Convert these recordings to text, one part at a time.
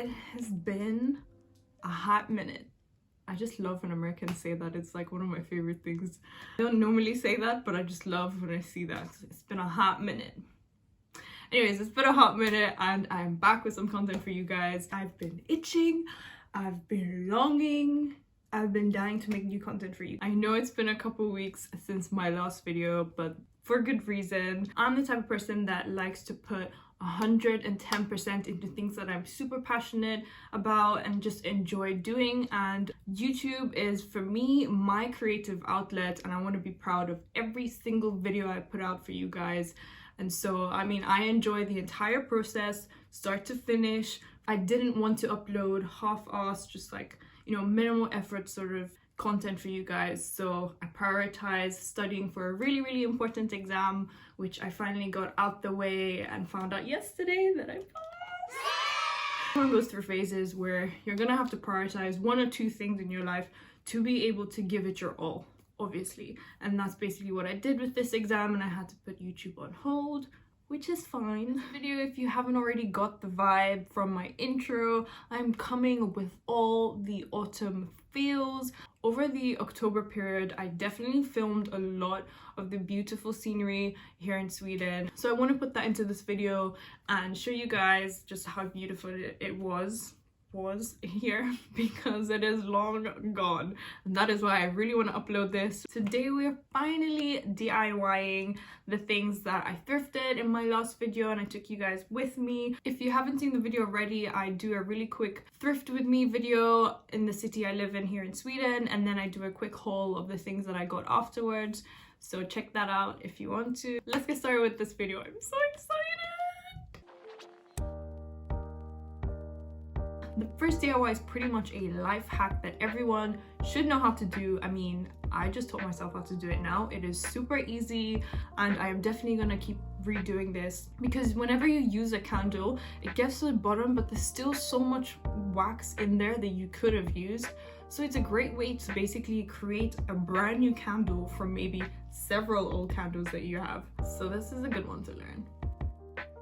It has been a hot minute. I just love when Americans say that. It's like one of my favorite things. I don't normally say that, but I just love when I see that. It's been a hot minute. Anyways, it's been a hot minute and I'm back with some content for you guys. I've been itching, I've been longing, I've been dying to make new content for you. I know it's been a couple weeks since my last video, but for good reason. I'm the type of person that likes to put 110% into things that I'm super passionate about and just enjoy doing, and YouTube is for me my creative outlet, and I want to be proud of every single video I put out for you guys. And so I mean, I enjoy the entire process start to finish. I didn't want to upload half-assed, just like, you know, minimal effort sort of content for you guys. So I prioritized studying for a really important exam, which I finally got out the way and found out yesterday that I passed. Everyone goes through phases where you're gonna have to prioritize one or two things in your life to be able to give it your all, obviously. And that's basically what I did with this exam, and I had to put YouTube on hold, which is fine. This video, if you haven't already got the vibe from my intro, I'm coming with all the autumn feels. Over the October period, I definitely filmed a lot of the beautiful scenery here in Sweden. So I want to put that into this video and show you guys just how beautiful it was here, because it is long gone, and that is why I really want to upload this. Today we are finally DIYing the things that I thrifted in my last video, and I took you guys with me. If you haven't seen the video already, I do a really quick thrift with me video in the city I live in here in Sweden, and then I do a quick haul of the things that I got afterwards, so check that out if you want to. Let's get started with this video. I'm so excited. The first DIY is pretty much a life hack that everyone should know how to do. I mean, I just taught myself how to do it now. It is super easy, and I am definitely gonna keep redoing this, because whenever you use a candle, it gets to the bottom, but there's still so much wax in there that you could have used. So it's a great way to basically create a brand new candle from maybe several old candles that you have. So this is a good one to learn.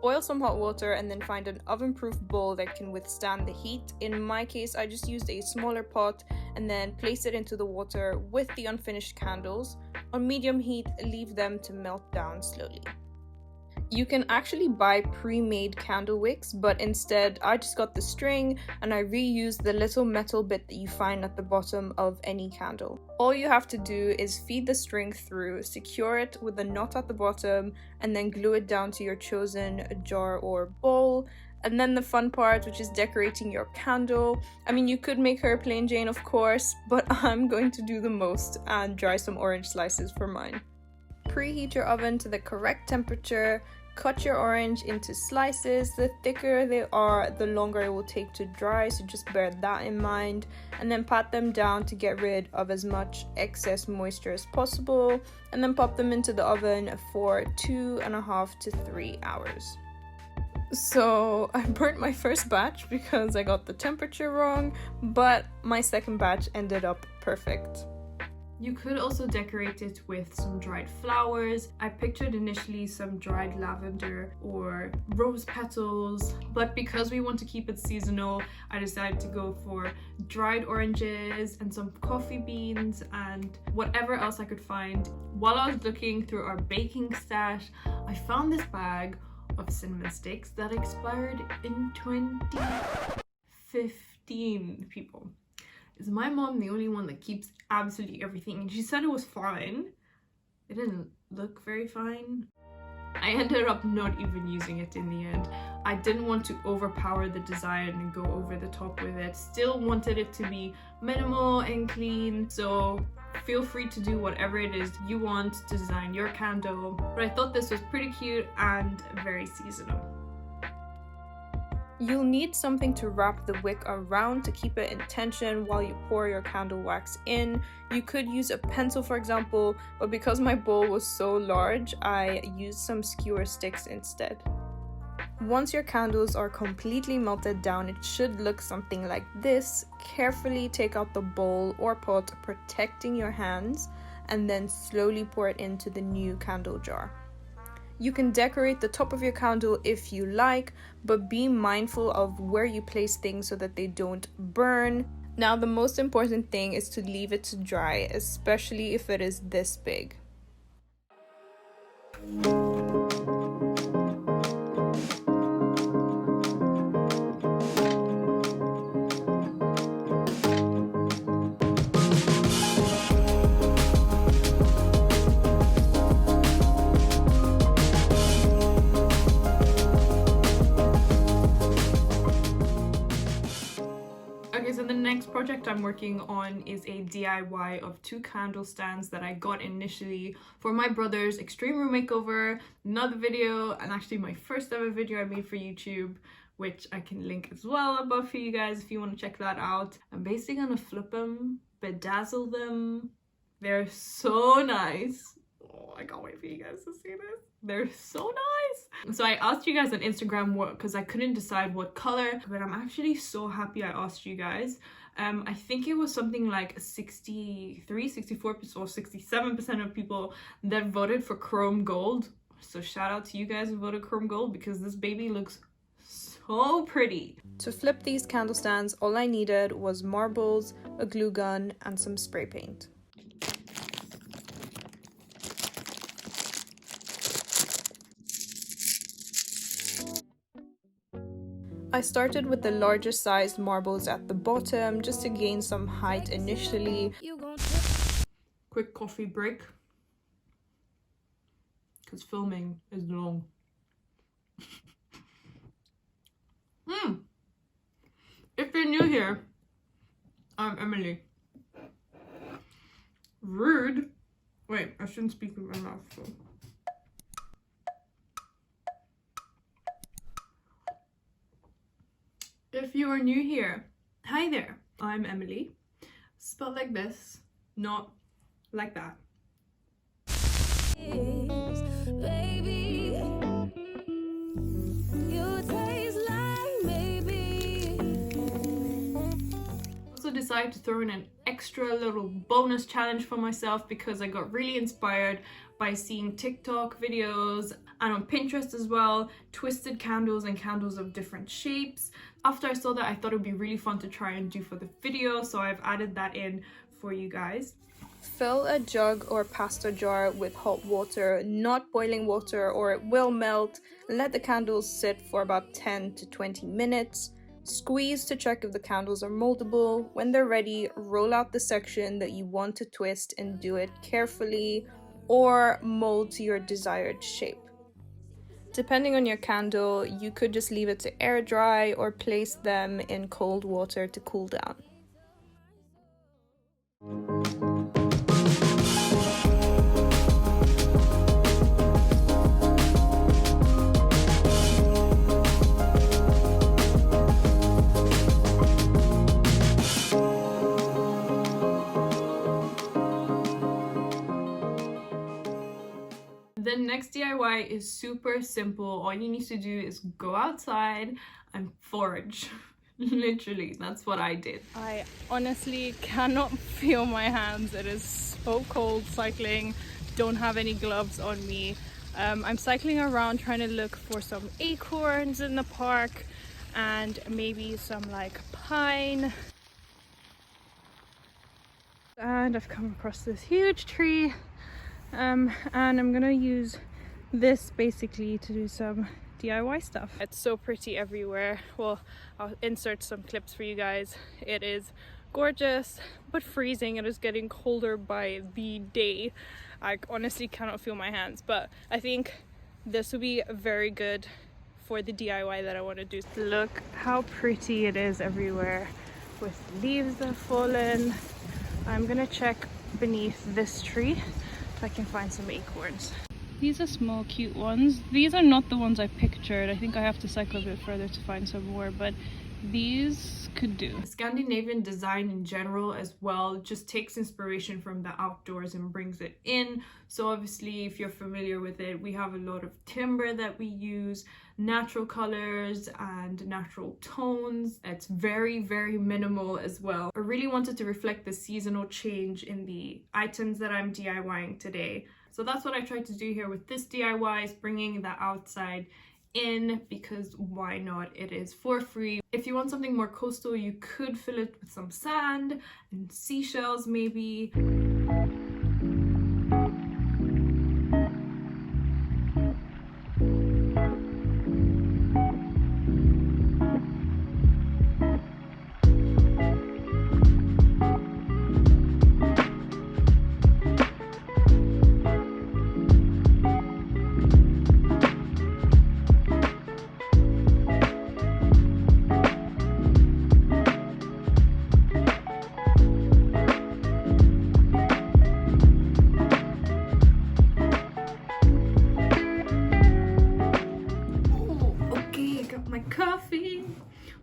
Boil some hot water and then find an oven-proof bowl that can withstand the heat. In my case, I just used a smaller pot and then place it into the water with the unfinished candles. On medium heat, leave them to melt down slowly. You can actually buy pre-made candle wicks, but instead I just got the string and I reused the little metal bit that you find at the bottom of any candle. All you have to do is feed the string through, secure it with a knot at the bottom, and then glue it down to your chosen jar or bowl. And then the fun part, which is decorating your candle. I mean, you could make her a plain Jane, of course, but I'm going to do the most and dry some orange slices for mine. Preheat your oven to the correct temperature. Cut your orange into slices. The thicker they are, the longer it will take to dry, so just bear that in mind. And then pat them down to get rid of as much excess moisture as possible. And then pop them into the oven for 2.5 to 3 hours. So I burnt my first batch because I got the temperature wrong, but my second batch ended up perfect. You could also decorate it with some dried flowers. I pictured initially some dried lavender or rose petals, but because we want to keep it seasonal, I decided to go for dried oranges and some coffee beans and whatever else I could find. While I was looking through our baking stash, I found this bag of cinnamon sticks that expired in 2015, people. Is my mom the only one that keeps absolutely everything? And she said it was fine. It didn't look very fine. I ended up not even using it in the end. I didn't want to overpower the design and go over the top with it. Still wanted it to be minimal and clean. So feel free to do whatever it is you want to design your candle. But I thought this was pretty cute and very seasonal. You'll need something to wrap the wick around to keep it in tension while you pour your candle wax in. You could use a pencil, for example, but because my bowl was so large, I used some skewer sticks instead. Once your candles are completely melted down, it should look something like this. Carefully take out the bowl or pot, protecting your hands, and then slowly pour it into the new candle jar. You can decorate the top of your candle if you like, but be mindful of where you place things so that they don't burn. Now, the most important thing is to leave it to dry, especially if it is this big. Okay, so the next project I'm working on is a DIY of 2 candle stands that I got initially for my brother's extreme room makeover, another video, and actually my first ever video I made for YouTube, which I can link as well above for you guys if you want to check that out. I'm basically gonna flip them, bedazzle them. They're so nice. Oh, I can't wait for you guys to see this. They're so nice. So I asked you guys on Instagram what, because I couldn't decide what color, but I'm actually so happy I asked you guys. I think it was something like 63, 64% or 67% of people that voted for chrome gold. So shout out to you guys who voted chrome gold, because this baby looks so pretty. To flip these candle stands, all I needed was marbles, a glue gun, and some spray paint. I started with the larger sized marbles at the bottom just to gain some height initially. Quick coffee break, because filming is long. If you're new here, I'm Emily. Rude. Wait, I shouldn't speak with my mouth. So. If you are new here, hi there. I'm Emily. Spelled like this, not like that. Baby, you taste like maybe. Also decided to throw in an extra little bonus challenge for myself because I got really inspired by seeing TikTok videos and on Pinterest as well, twisted candles and candles of different shapes. After I saw that, I thought it would be really fun to try and do for the video, so I've added that in for you guys. Fill a jug or pasta jar with hot water, not boiling water or it will melt, and let the candles sit for about 10 to 20 minutes. Squeeze to check if the candles are moldable. When they're ready, roll out the section that you want to twist and do it carefully, or mold to your desired shape. Depending on your candle, you could just leave it to air dry or place them in cold water to cool down. The next DIY is super simple. All you need to do is go outside and forage. Literally, that's what I did. I honestly cannot feel my hands. It is so cold cycling. Don't have any gloves on me. I'm cycling around trying to look for some acorns in the park and maybe some like pine. And I've come across this huge tree. And I'm gonna use this basically to do some DIY stuff. It's so pretty everywhere. Well, I'll insert some clips for you guys. It is gorgeous but freezing. It is getting colder by the day. I honestly cannot feel my hands, but I think this will be very good for the DIY that I want to do. Look how pretty it is everywhere with leaves that have fallen. I'm gonna check beneath this tree if I can find some acorns. These are small cute ones. These are not the ones I pictured. I think I have to cycle a bit further to find some more, but these could do. Scandinavian design in general as well just takes inspiration from the outdoors and brings it in. So obviously, if you're familiar with it, we have a lot of timber that we use, natural colors and natural tones. It's very, very minimal as well. I really wanted to reflect the seasonal change in the items that I'm DIYing today. So that's what I tried to do here with this DIY, is bringing the outside in, because why not? It is for free. If you want something more coastal, you could fill it with some sand and seashells maybe.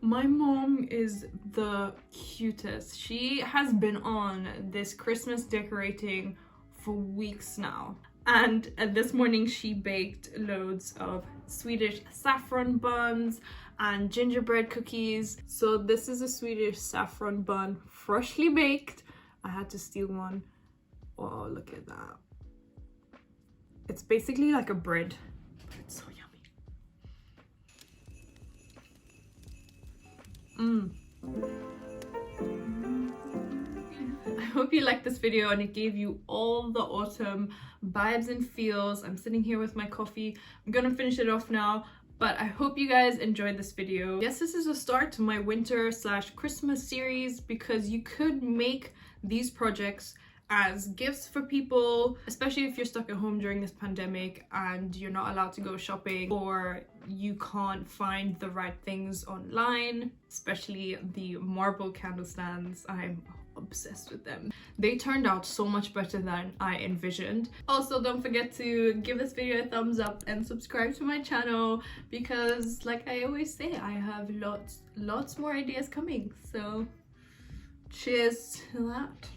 My mom is the cutest. She has been on this Christmas decorating for weeks now. And this morning she baked loads of Swedish saffron buns and gingerbread cookies. So this is a Swedish saffron bun, freshly baked. I had to steal one. Oh, look at that. It's basically like a bread, but it's so yummy. I hope you liked this video and it gave you all the autumn vibes and feels. I'm sitting here with my coffee. I'm gonna finish it off now, but I hope you guys enjoyed this video. Yes, this is a start to my winter/Christmas series, because you could make these projects as gifts for people, especially if you're stuck at home during this pandemic and you're not allowed to go shopping, or you can't find the right things online, especially the marble candle stands. I'm obsessed with them. They turned out so much better than I envisioned. Also, don't forget to give this video a thumbs up and subscribe to my channel, because like I always say, I have lots more ideas coming. So cheers to that.